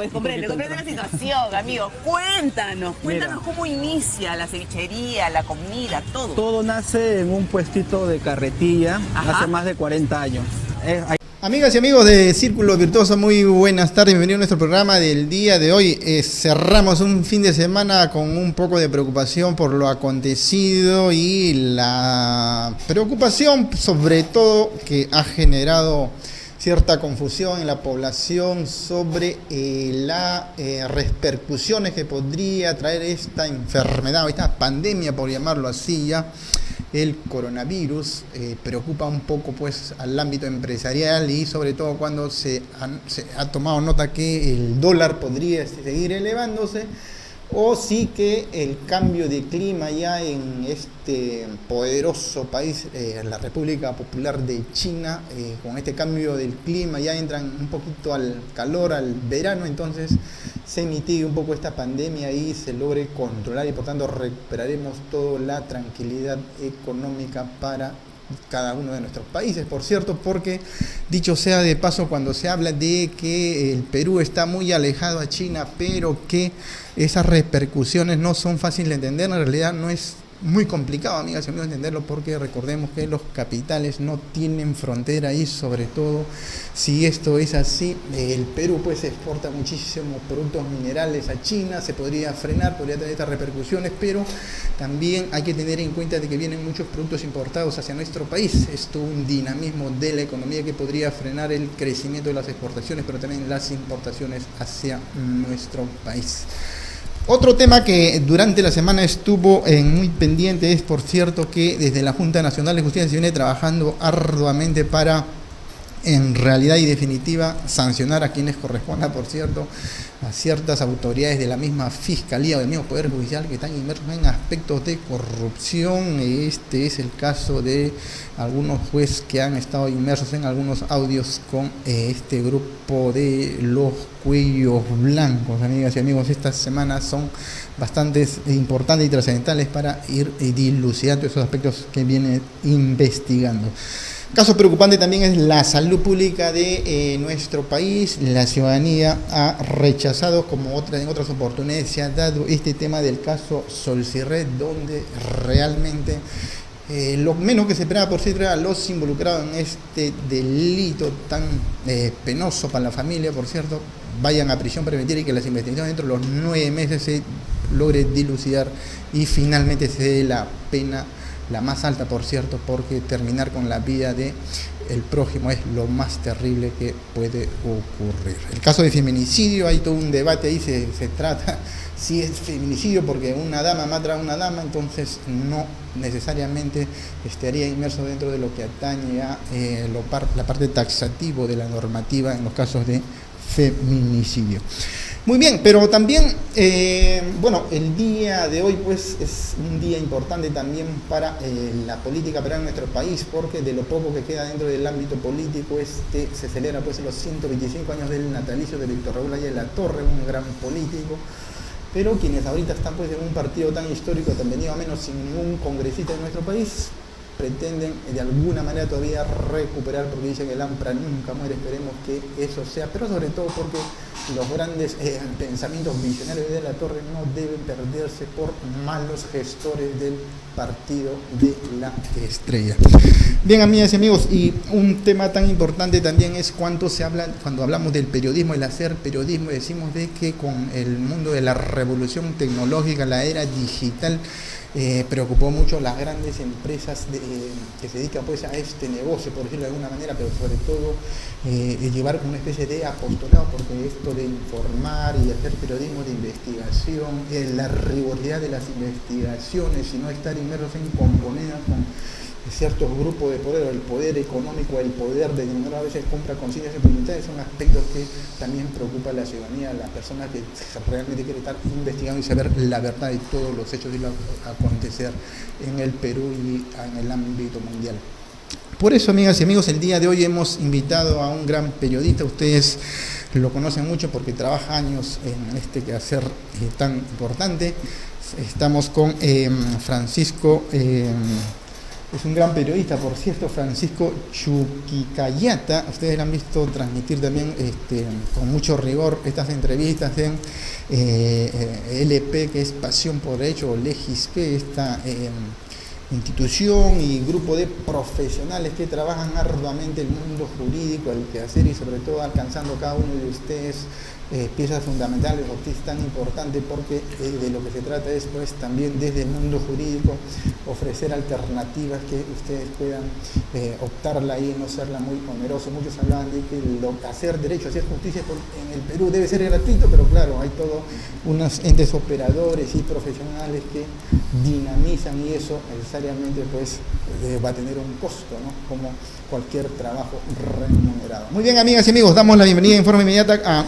comprende la situación, amigo. Cuéntanos cómo inicia la cevichería, la comida, todo. Todo nace en un puestito de carretilla. Ajá. Hace más de 40 años. Amigas y amigos de Círculo Virtuoso, muy buenas tardes, bienvenidos a nuestro programa del día de hoy. Cerramos un fin de semana con un poco de preocupación por lo acontecido y la preocupación sobre todo que ha generado cierta confusión en la población sobre las repercusiones que podría traer esta enfermedad, o esta pandemia, por llamarlo así ya. El coronavirus preocupa un poco pues al ámbito empresarial y sobre todo cuando se ha tomado nota que el dólar podría seguir elevándose o sí que el cambio de clima ya en este poderoso país, la República Popular de China, con este cambio del clima ya entran un poquito al calor, al verano, entonces se mitigue un poco esta pandemia y se logre controlar y por tanto recuperaremos toda la tranquilidad económica para cada uno de nuestros países, por cierto, porque dicho sea de paso, cuando se habla de que el Perú está muy alejado a China, pero que esas repercusiones no son fáciles de entender, en realidad no es muy complicado, amigas y amigos, entenderlo, porque recordemos que los capitales no tienen frontera y sobre todo si esto es así, el Perú pues exporta muchísimos productos minerales a China, se podría frenar, podría tener estas repercusiones, pero también hay que tener en cuenta de que vienen muchos productos importados hacia nuestro país. Esto un dinamismo de la economía que podría frenar el crecimiento de las exportaciones, pero también las importaciones hacia nuestro país. Otro tema que durante la semana estuvo muy pendiente es, por cierto, que desde la Junta Nacional de Justicia se viene trabajando arduamente para, en realidad y definitiva, sancionar a quienes corresponda, por cierto, a ciertas autoridades de la misma Fiscalía o del mismo Poder Judicial que están inmersos en aspectos de corrupción. Este es el caso de algunos jueces que han estado inmersos en algunos audios con este grupo de los cuellos blancos. Amigas y amigos, estas semanas son bastante importantes y trascendentales para ir dilucidando esos aspectos que viene investigando. Caso preocupante también es la salud pública de nuestro país. La ciudadanía ha rechazado, como en otras oportunidades se ha dado este tema del caso Solcirred, donde realmente lo menos que se esperaba por sí era los involucrados en este delito tan penoso para la familia, por cierto, vayan a prisión preventiva y que las investigaciones dentro de los 9 meses se logre dilucidar y finalmente se dé la pena la más alta, por cierto, porque terminar con la vida de el prójimo es lo más terrible que puede ocurrir. El caso de feminicidio, hay todo un debate ahí, se trata si es feminicidio porque una dama mata a una dama, entonces no necesariamente estaría inmerso dentro de lo que atañe a la parte taxativo de la normativa en los casos de feminicidio. Muy bien, pero también, el día de hoy pues es un día importante también para la política peruana en nuestro país, porque de lo poco que queda dentro del ámbito político es que se celebra pues los 125 años del natalicio de Víctor Raúl Aya de la Torre, un gran político, pero quienes ahorita están pues en un partido tan histórico, tan venido a menos sin ningún congresista de nuestro país, pretenden de alguna manera todavía recuperar, porque dicen que el AMPRA nunca muere, esperemos que eso sea, pero sobre todo porque los grandes pensamientos visionarios de la Torre no deben perderse por malos gestores del partido de la Estrella. Bien, amigas y amigos, y un tema tan importante también es cuando hablamos del periodismo, el hacer periodismo, decimos de que con el mundo de la revolución tecnológica, la era digital, preocupó mucho las grandes empresas que se dedican pues a este negocio, por decirlo de alguna manera, pero sobre todo llevar una especie de apostolado, porque esto de informar y hacer periodismo de investigación, la rigurosidad de las investigaciones y no estar inmersos en componer con ciertos grupos de poder, o el poder económico, el poder de dinero, a veces compra conciencias y voluntades, son aspectos que también preocupa a la ciudadanía, a las personas que realmente quieren estar investigando y saber la verdad de todos los hechos y lo acontecer en el Perú y en el ámbito mundial. Por eso, amigas y amigos, el día de hoy hemos invitado a un gran periodista. Ustedes lo conocen mucho porque trabaja años en este quehacer tan importante. Estamos con Francisco es un gran periodista, por cierto, Francisco Chuquicayata. Ustedes lo han visto transmitir también con mucho rigor estas entrevistas en LP, que es Pasión por Derecho, o LegisP, esta institución y grupo de profesionales que trabajan arduamente el mundo jurídico, el quehacer, y sobre todo alcanzando cada uno de ustedes piezas fundamentales, porque es tan importante, porque de lo que se trata es, pues, también desde el mundo jurídico ofrecer alternativas que ustedes puedan optarla y no serla muy oneroso. Muchos hablaban de que hacer derecho, hacer justicia en el Perú debe ser gratuito, pero claro, hay todos unos entes operadores y profesionales que dinamizan, y eso necesariamente, pues, va a tener un costo, ¿no? Como cualquier trabajo remunerado. Muy bien, amigas y amigos, damos la bienvenida en forma inmediata a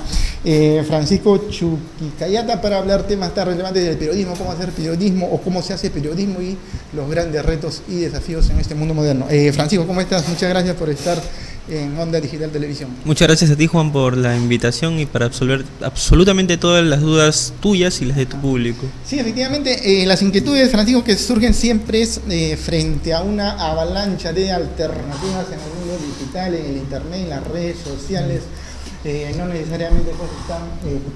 Francisco Chuquicayata para hablar temas tan relevantes del periodismo, cómo hacer periodismo o cómo se hace periodismo y los grandes retos y desafíos en este mundo moderno. Francisco, ¿cómo estás? Muchas gracias por estar en Onda Digital Televisión. Muchas gracias a ti, Juan, por la invitación y para absolver absolutamente todas las dudas tuyas y las de tu público. Sí, efectivamente, las inquietudes, Francisco, que surgen siempre es frente a una avalancha de alternativas en el mundo digital, en el internet, en las redes sociales. No necesariamente, pues, están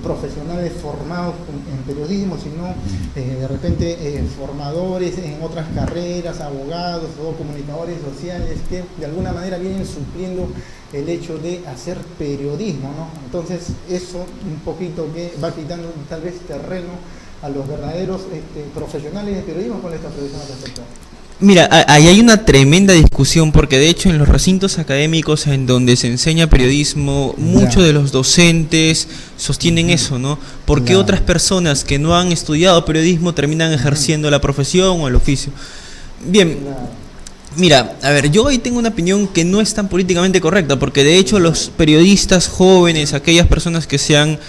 profesionales formados en periodismo, sino de repente formadores en otras carreras, abogados o comunicadores sociales que de alguna manera vienen supliendo el hecho de hacer periodismo, ¿no? Entonces eso un poquito que va quitando tal vez terreno a los verdaderos profesionales de periodismo. ¿Cuál es tu predicción al respecto? Mira, ahí hay una tremenda discusión, porque de hecho en los recintos académicos en donde se enseña periodismo, muchos de los docentes sostienen eso, ¿no? ¿Por qué otras personas que no han estudiado periodismo terminan ejerciendo la profesión o el oficio? Bien, mira, a ver, yo hoy tengo una opinión que no es tan políticamente correcta, porque de hecho los periodistas jóvenes, aquellas personas que se han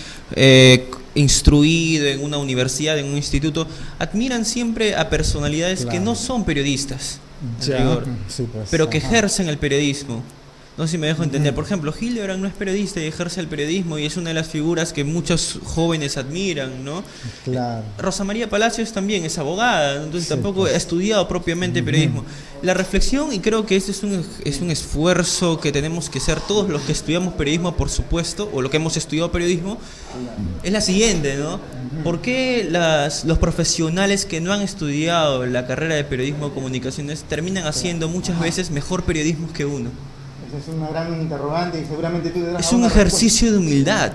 instruido en una universidad, en un instituto, admiran siempre a personalidades que no son periodistas, sí, pues, pero que ejercen el periodismo. No sé si me dejo entender. Por ejemplo, Hildebrand no es periodista y ejerce el periodismo y es una de las figuras que muchos jóvenes admiran, ¿no? Claro. Rosa María Palacios también es abogada, entonces tampoco ha estudiado propiamente periodismo. La reflexión, y creo que este es un esfuerzo que tenemos que hacer todos los que estudiamos periodismo, por supuesto, o lo que hemos estudiado periodismo, es la siguiente, ¿no? ¿Por qué los profesionales que no han estudiado la carrera de periodismo o comunicaciones terminan haciendo muchas veces mejor periodismo que uno? Esa es una gran interrogante y seguramente tú tendrás. Es un ejercicio de humildad.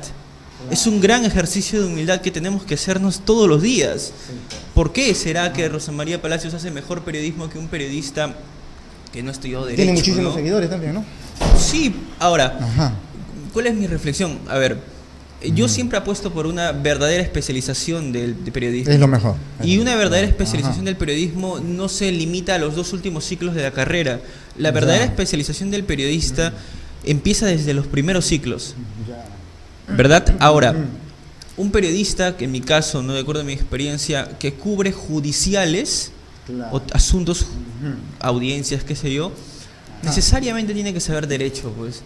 Es un gran ejercicio de humildad que tenemos que hacernos todos los días. ¿Por qué será que Rosa María Palacios hace mejor periodismo que un periodista que no estudió derecho? Tiene muchísimos seguidores también, ¿no? Sí, ahora, ¿cuál es mi reflexión? A ver, yo siempre apuesto por una verdadera especialización de periodismo. Es lo mejor. Y una verdadera especialización del periodismo no se limita a los 2 últimos ciclos de la carrera. La verdadera especialización del periodista empieza desde los primeros ciclos. ¿Verdad? Ahora, un periodista, que en mi caso, no de acuerdo a mi experiencia, que cubre judiciales o asuntos, audiencias, qué sé yo, necesariamente tiene que saber derecho, pues.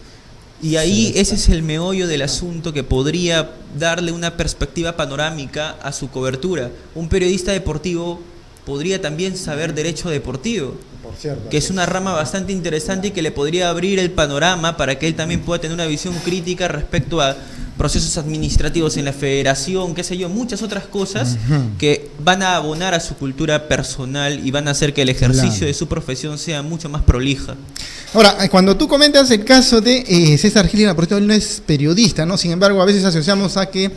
Y ahí ese es el meollo del asunto que podría darle una perspectiva panorámica a su cobertura. Un periodista deportivo podría también saber derecho deportivo, que es una rama bastante interesante y que le podría abrir el panorama para que él también pueda tener una visión crítica respecto a procesos administrativos en la federación, qué sé yo, muchas otras cosas que van a abonar a su cultura personal y van a hacer que el ejercicio de su profesión sea mucho más prolija. Ahora, cuando tú comentas el caso de César Hildebrand, por ejemplo, él no es periodista, ¿no? Sin embargo, a veces asociamos a que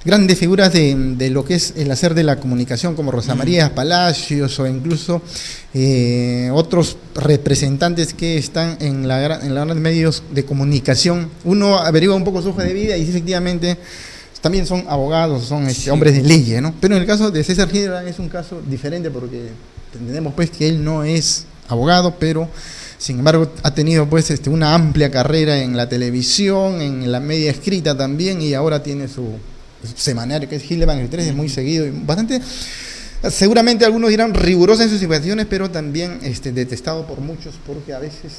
grandes figuras de lo que es el hacer de la comunicación, como Rosa María Palacios o incluso otros representantes que están en los grandes medios de comunicación, uno averigua un poco su hoja de vida y efectivamente también son abogados, son hombres de leyes, ¿no? Pero en el caso de César Hildebrand es un caso diferente, porque entendemos, pues, que él no es abogado, pero sin embargo ha tenido, pues, una amplia carrera en la televisión, en la media escrita también, y ahora tiene su semanario que es Hildebrand el 3, es muy seguido y bastante, seguramente algunos dirán riguroso en sus investigaciones, pero también detestado por muchos, porque a veces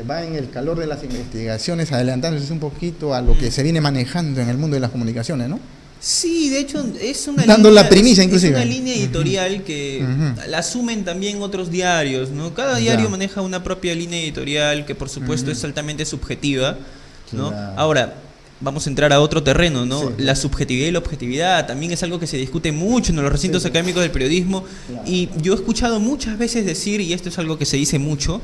va en el calor de las investigaciones adelantándose un poquito a lo que se viene manejando en el mundo de las comunicaciones, ¿no? Sí, de hecho es una Dando línea, la primicia, es inclusive. una línea editorial que la asumen también otros diarios, ¿no? Cada diario Ya. maneja una propia línea editorial que por supuesto es altamente subjetiva, ¿no? Claro. Ahora, vamos a entrar a otro terreno, ¿no? Sí. La subjetividad y la objetividad también es algo que se discute mucho en los recintos Sí. académicos del periodismo, Claro. y yo he escuchado muchas veces decir, y esto es algo que se dice mucho,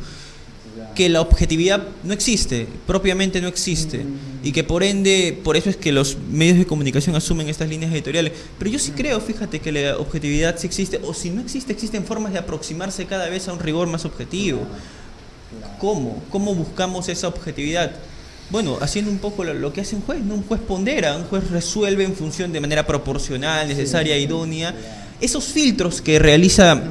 que la objetividad no existe, propiamente no existe, y que por ende, por eso es que los medios de comunicación asumen estas líneas editoriales. Pero yo sí creo, fíjate, que la objetividad sí existe, o si no existe, existen formas de aproximarse cada vez a un rigor más objetivo. ¿Cómo? ¿Cómo buscamos esa objetividad? Bueno, haciendo un poco lo que hace un juez, ¿no? Un juez pondera, un juez resuelve en función de manera proporcional, necesaria, idónea. Esos filtros que realiza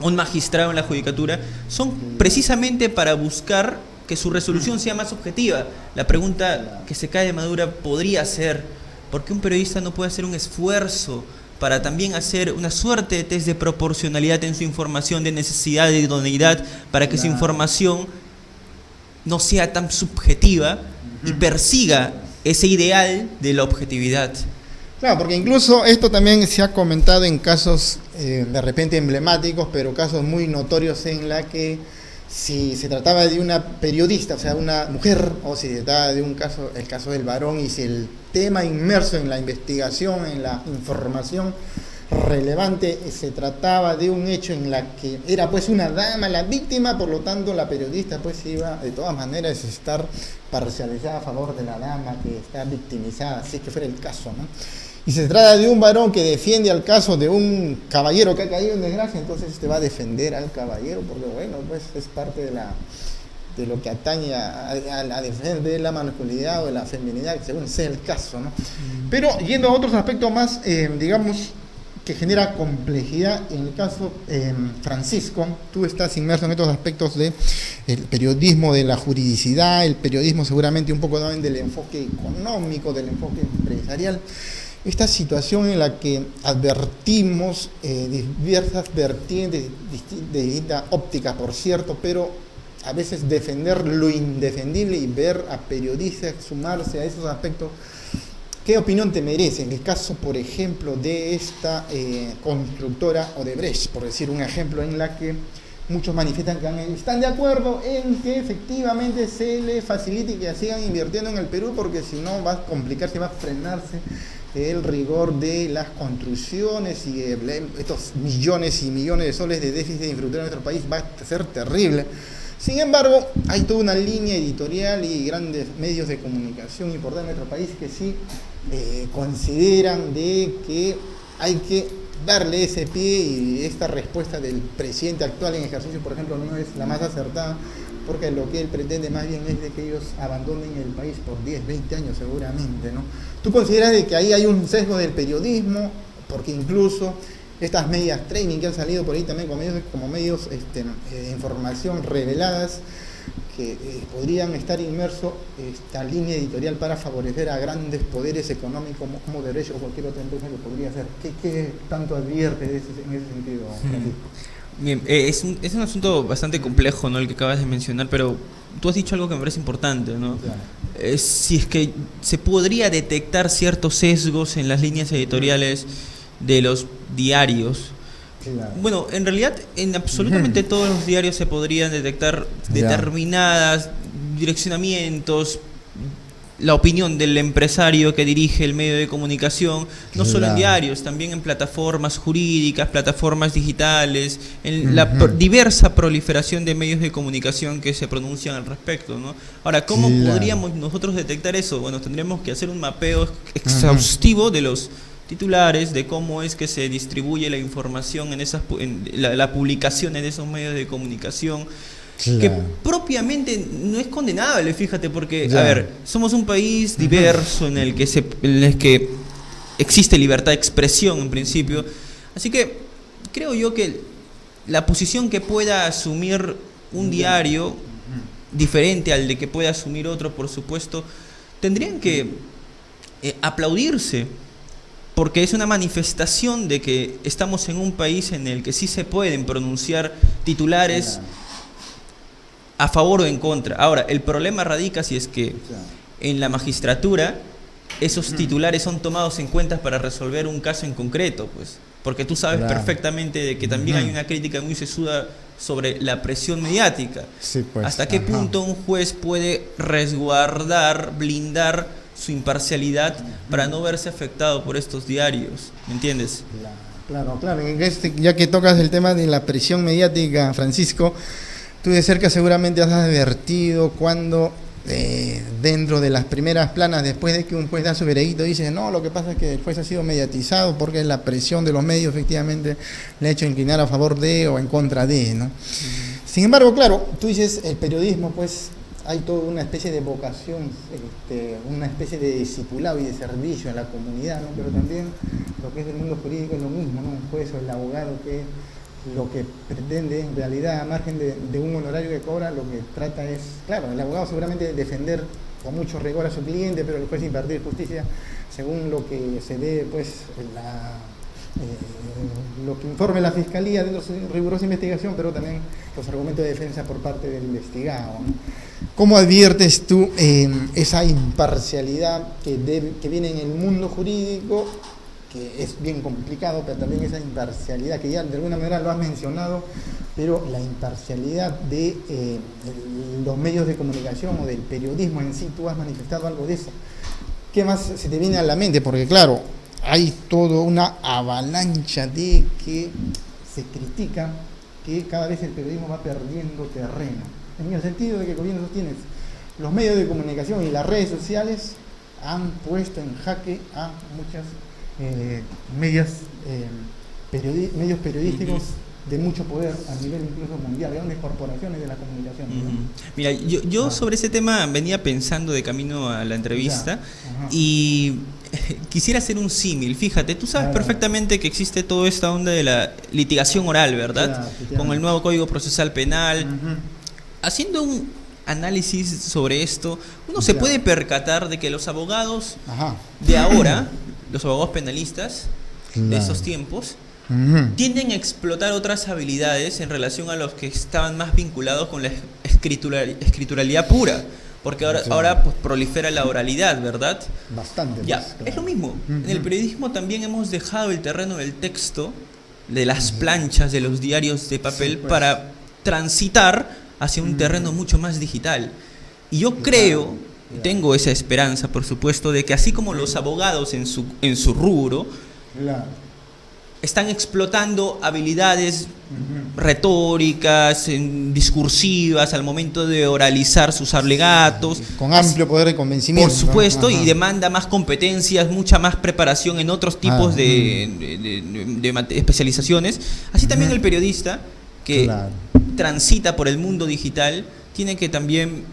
un magistrado en la judicatura son precisamente para buscar que su resolución sea más objetiva. La pregunta que se cae de madura podría ser, ¿por qué un periodista no puede hacer un esfuerzo para también hacer una suerte de test de proporcionalidad en su información, de necesidad, de idoneidad, para que su información no sea tan subjetiva y persiga ese ideal de la objetividad? Claro, porque incluso esto también se ha comentado en casos de repente emblemáticos, pero casos muy notorios en la que si se trataba de una periodista, o sea, una mujer, o si se trataba de un caso, el caso del varón, y si el tema inmerso en la investigación, en la información relevante, se trataba de un hecho en la que era pues una dama la víctima, por lo tanto la periodista pues iba de todas maneras a estar parcializada a favor de la dama que está victimizada, si es que fuera el caso, ¿no? Y se trata de un varón que defiende al caso de un caballero que ha caído en desgracia, entonces te va a defender al caballero, porque bueno, pues es parte de lo que atañe a defender de la masculinidad o de la feminidad, según sea el caso, ¿no? Pero yendo a otros aspectos más, digamos, que genera complejidad, en el caso Francisco, tú estás inmerso en estos aspectos del periodismo, de la juridicidad, el periodismo seguramente un poco también del enfoque económico, del enfoque empresarial. Esta situación en la que advertimos diversas vertientes de distintas ópticas, por cierto, pero a veces defender lo indefendible y ver a periodistas sumarse a esos aspectos. ¿Qué opinión te merece en el caso, por ejemplo, de esta constructora Odebrecht, por decir un ejemplo, en la que muchos manifiestan que están de acuerdo en que efectivamente se le facilite y que sigan invirtiendo en el Perú, porque si no va a complicarse, va a frenarse el rigor de las construcciones y estos millones y millones de soles de déficit de infraestructura en nuestro país va a ser terrible? Sin embargo, hay toda una línea editorial y grandes medios de comunicación importantes en nuestro país que sí consideran de que hay que darle ese pie, y esta respuesta del presidente actual en ejercicio, por ejemplo, no es la más acertada, porque lo que él pretende más bien es de que ellos abandonen el país por 10, 20 años seguramente, ¿no? ¿Tú consideras de que ahí hay un sesgo del periodismo? Porque incluso estas medias training que han salido por ahí también como medios de información reveladas, que podrían estar inmersos esta línea editorial para favorecer a grandes poderes económicos como Odebrecht o cualquier otra empresa que podría hacer. ¿Qué tanto advierte en ese sentido, Francisco? Bien, es un asunto bastante complejo, ¿no?, el que acabas de mencionar, pero tú has dicho algo que me parece importante, ¿no? Claro. Si es que se podría detectar ciertos sesgos en las líneas editoriales de los diarios. Claro. Bueno, en realidad en absolutamente todos los diarios se podrían detectar determinadas direccionamientos, la opinión del empresario que dirige el medio de comunicación, no solo en diarios, también en plataformas jurídicas, plataformas digitales, en la diversa proliferación de medios de comunicación que se pronuncian al respecto, ¿no? Ahora, ¿cómo podríamos nosotros detectar eso? Bueno, tendríamos que hacer un mapeo exhaustivo de los titulares, de cómo es que se distribuye la información en la publicación en esos medios de comunicación. Claro. Que propiamente no es condenable, fíjate, porque, a ver, somos un país diverso en el que existe libertad de expresión en principio, así que creo yo que la posición que pueda asumir un diario, diferente al de que pueda asumir otro, por supuesto, tendrían que aplaudirse, porque es una manifestación de que estamos en un país en el que sí se pueden pronunciar titulares a favor o en contra. Ahora, el problema radica si es que en la magistratura esos titulares son tomados en cuenta para resolver un caso en concreto, pues. Porque tú sabes perfectamente de que también hay una crítica muy sesuda sobre la presión mediática. Sí, pues, ¿Hasta qué punto un juez puede resguardar, blindar su imparcialidad para no verse afectado por estos diarios? ¿Me entiendes? Claro. Ya que tocas el tema de la presión mediática, Francisco, tú de cerca seguramente has advertido cuando dentro de las primeras planas, después de que un juez da su veredicto, dice, no, lo que pasa es que el juez ha sido mediatizado porque la presión de los medios efectivamente le ha hecho inclinar a favor de o en contra de, ¿no? Sin embargo, claro, tú dices, el periodismo, pues, hay toda una especie de vocación, una especie de discipulado y de servicio a la comunidad, ¿no? Pero también lo que es el mundo jurídico es lo mismo, ¿no? Un juez o el abogado que lo que pretende en realidad, a margen de un honorario que cobra, lo que trata es, claro, el abogado seguramente defender con mucho rigor a su cliente, pero el juez impartir justicia según lo que se dé, pues, lo que informe la fiscalía dentro de su rigurosa investigación, pero también los argumentos de defensa por parte del investigado, ¿no? ¿Cómo adviertes tú esa imparcialidad que viene en el mundo jurídico, que es bien complicado, pero también esa imparcialidad que ya de alguna manera lo has mencionado, pero la imparcialidad de los medios de comunicación o del periodismo en sí? Tú has manifestado algo de eso. ¿Qué más se te viene a la mente? Porque claro, hay toda una avalancha de que se critica que cada vez el periodismo va perdiendo terreno, en el sentido de que el gobierno sostiene los medios de comunicación y las redes sociales han puesto en jaque a muchas medios periodísticos de mucho poder a nivel incluso mundial, grandes corporaciones de la comunicación, ¿no? Mira, yo sobre ese tema venía pensando de camino a la entrevista y quisiera hacer un símil. Fíjate, tú sabes perfectamente que existe toda esta onda de la litigación oral, ¿verdad? Con el nuevo Código Procesal Penal. Haciendo un análisis sobre esto, uno se puede percatar de que los abogados de ahora, los abogados penalistas de esos tiempos, tienden a explotar otras habilidades en relación a los que estaban más vinculados con la escrituralidad pura, porque ahora pues prolifera la oralidad, ¿verdad? Bastante. Ya, pues, claro. es lo mismo. En el periodismo también hemos dejado el terreno del texto, de las planchas, de los diarios de papel, para transitar hacia un terreno mucho más digital. Y yo creo, tengo esa esperanza, por supuesto, de que así como los abogados en su rubro están explotando habilidades retóricas, discursivas al momento de oralizar sus alegatos, con amplio poder de convencimiento, por supuesto, y demanda más competencias, mucha más preparación en otros tipos de especializaciones. Así también el periodista que transita por el mundo digital tiene que también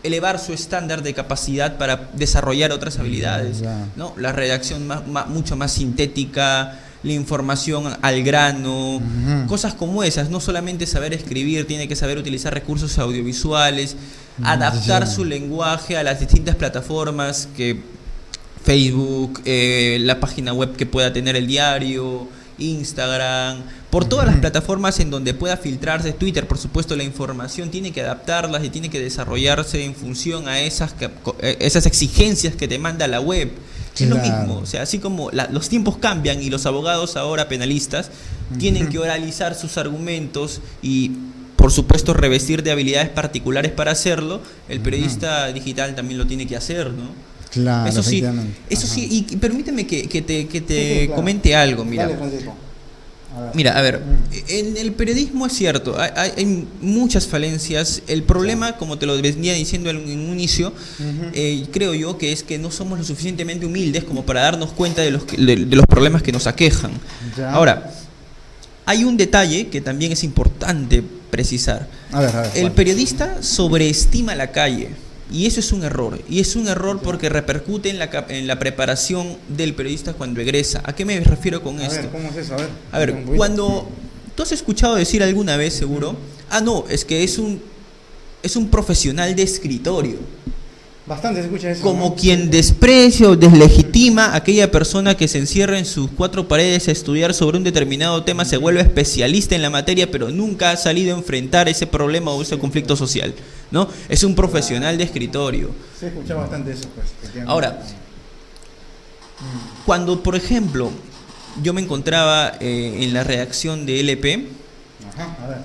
elevar su estándar de capacidad para desarrollar otras habilidades, ¿no? La redacción mucho más sintética, la información al grano, cosas como esas. No solamente saber escribir, tiene que saber utilizar recursos audiovisuales, adaptar su lenguaje a las distintas plataformas que Facebook, la página web que pueda tener el diario, Instagram, por todas las plataformas en donde pueda filtrarse, Twitter, por supuesto, la información tiene que adaptarlas y tiene que desarrollarse en función a esas exigencias que te manda la web. Es lo mismo, o sea, así como los tiempos cambian y los abogados ahora penalistas tienen que oralizar sus argumentos y, por supuesto, revestir de habilidades particulares para hacerlo, el periodista digital también lo tiene que hacer, ¿no? Claro, eso sí, y permíteme que te comente algo, mira. Dale, Francisco. Mira, a ver, en el periodismo es cierto, hay muchas falencias. El problema, como te lo venía diciendo en un inicio, creo yo que es que no somos lo suficientemente humildes como para darnos cuenta de los problemas que nos aquejan. Ahora, hay un detalle que también es importante precisar. El periodista sobreestima la calle. Y eso es un error, y es un error porque repercute en la preparación del periodista cuando egresa. ¿A qué me refiero con esto? ¿Cómo es eso? A ver, cuando tú has escuchado decir alguna vez, seguro, no, es que es un profesional de escritorio. Bastante se escucha eso. Como quien desprecia o deslegitima a aquella persona que se encierra en sus cuatro paredes a estudiar sobre un determinado tema, se vuelve especialista en la materia, pero nunca ha salido a enfrentar ese problema o ese conflicto social, ¿no? Es un profesional de escritorio. Se escucha bastante eso, pues. Ahora, Cuando, por ejemplo, yo me encontraba en la redacción de LP, Ajá, a ver.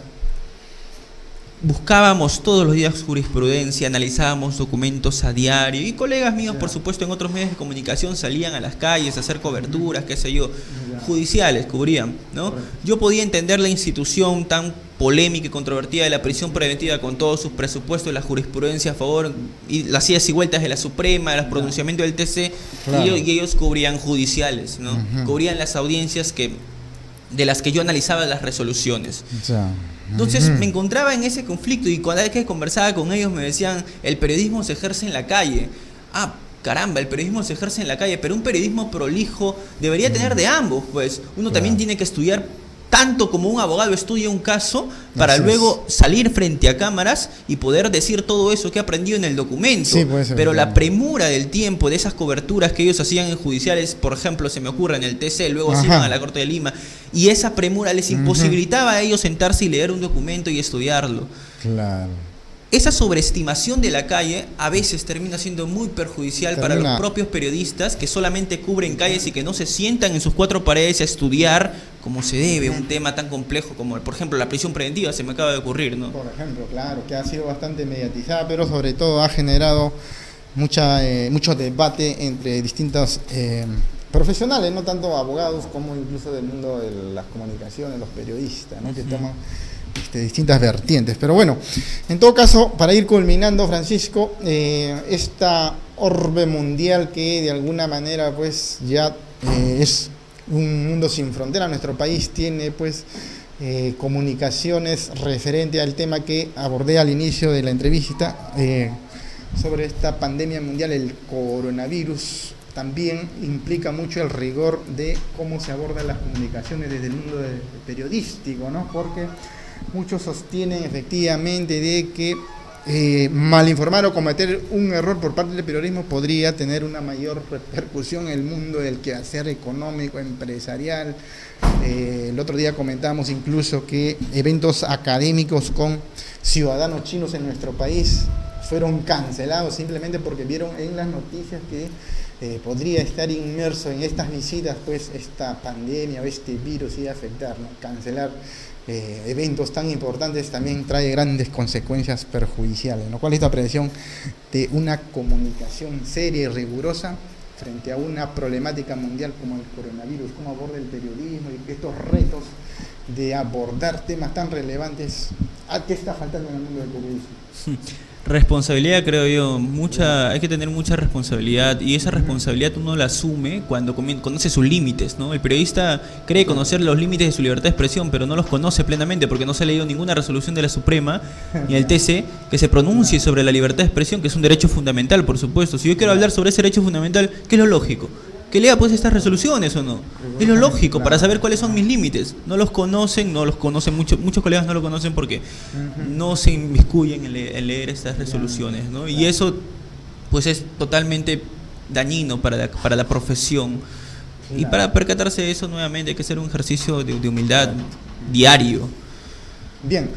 buscábamos todos los días jurisprudencia, analizábamos documentos a diario y colegas míos, por supuesto, en otros medios de comunicación salían a las calles a hacer coberturas, qué sé yo, judiciales cubrían, ¿no? Yo podía entender la institución tan polémica y controvertida de la prisión preventiva con todos sus presupuestos, la jurisprudencia a favor y las idas y vueltas de la Suprema, de los pronunciamientos del TC, Claro. y ellos cubrían judiciales, ¿no? Cubrían las audiencias de las que yo analizaba las resoluciones. Entonces me encontraba en ese conflicto y cada vez que conversaba con ellos me decían, el periodismo se ejerce en la calle. Ah, caramba, el periodismo se ejerce en la calle, pero un periodismo prolijo debería tener de ambos, pues. Uno también tiene que estudiar tanto como un abogado estudia un caso para Así luego salir frente a cámaras y poder decir todo eso que ha aprendido en el documento. Sí, puede ser, pero la claro. premura del tiempo de esas coberturas que ellos hacían en judiciales, por ejemplo, se me ocurre en el TC, luego se iban a la Corte de Lima, y esa premura les imposibilitaba a ellos sentarse y leer un documento y estudiarlo. Claro. Esa sobreestimación de la calle a veces termina siendo muy perjudicial para los propios periodistas que solamente cubren calles y que no se sientan en sus cuatro paredes a estudiar como se debe un tema tan complejo como, por ejemplo, la prisión preventiva, se me acaba de ocurrir, ¿no? Por ejemplo, claro, que ha sido bastante mediatizada, pero sobre todo ha generado mucho debate entre distintos profesionales, no tanto abogados como incluso del mundo de las comunicaciones, los periodistas, ¿no? Que toman distintas vertientes. Pero bueno, en todo caso, para ir culminando, Francisco, esta orbe mundial que de alguna manera pues ya es un mundo sin frontera. Nuestro país tiene pues comunicaciones referente al tema que abordé al inicio de la entrevista sobre esta pandemia mundial, el coronavirus. También implica mucho el rigor de cómo se abordan las comunicaciones desde el mundo periodístico, ¿no? Porque muchos sostienen efectivamente de que malinformar o cometer un error por parte del periodismo podría tener una mayor repercusión en el mundo del quehacer económico, empresarial. El otro día comentábamos incluso que eventos académicos con ciudadanos chinos en nuestro país fueron cancelados simplemente porque vieron en las noticias que podría estar inmerso en estas visitas, pues esta pandemia o este virus iba a afectar, ¿no? Cancelar eventos tan importantes también trae grandes consecuencias perjudiciales, ¿no? ¿Cuál es tu apreciación de una comunicación seria y rigurosa frente a una problemática mundial como el coronavirus? ¿Cómo aborda el periodismo y estos retos de abordar temas tan relevantes? ¿A qué está faltando en el mundo del periodismo? Responsabilidad, creo yo, hay que tener mucha responsabilidad, y esa responsabilidad uno la asume cuando conoce sus límites, ¿no? El periodista cree conocer los límites de su libertad de expresión, pero no los conoce plenamente porque no se ha leído ninguna resolución de la Suprema ni del TC que se pronuncie sobre la libertad de expresión, que es un derecho fundamental, por supuesto. Si yo quiero hablar sobre ese derecho fundamental, ¿qué es lo lógico? Que lea pues estas resoluciones, ¿o no? Es lo lógico para saber cuáles son mis límites. No los conocen muchos colegas no lo conocen porque no se inmiscuyen en leer estas resoluciones, ¿no? Y eso pues es totalmente dañino para la profesión. Y para percatarse de eso, nuevamente hay que hacer un ejercicio de humildad diario. Bien,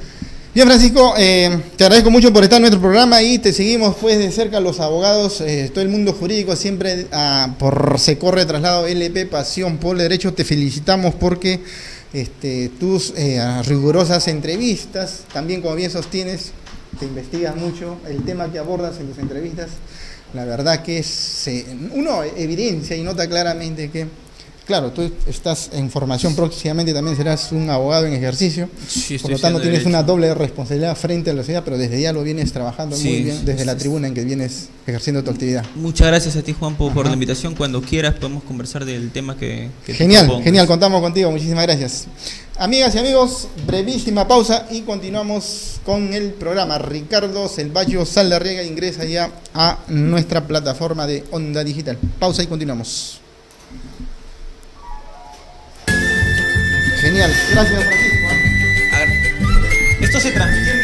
Francisco, te agradezco mucho por estar en nuestro programa y te seguimos pues de cerca los abogados, todo el mundo jurídico siempre por Se Corre Traslado LP, pasión por el derecho. Te felicitamos porque tus rigurosas entrevistas, también como bien sostienes, te investigas mucho, el tema que abordas en tus entrevistas, la verdad que uno evidencia y nota claramente que, claro, tú estás en formación, próximamente también serás un abogado en ejercicio, Sí, por lo tanto tienes una doble responsabilidad frente a la sociedad, pero desde ya lo vienes trabajando muy bien, desde la tribuna en que vienes ejerciendo tu actividad. Muchas gracias a ti, Juan, por la invitación. Cuando quieras podemos conversar del tema que Genial, contamos contigo, muchísimas gracias. Amigas y amigos, brevísima pausa y continuamos con el programa. Ricardo Selvallo Saldarriaga ingresa ya a nuestra plataforma de Onda Digital. Pausa y continuamos. Genial, gracias Francisco. Esto se transmite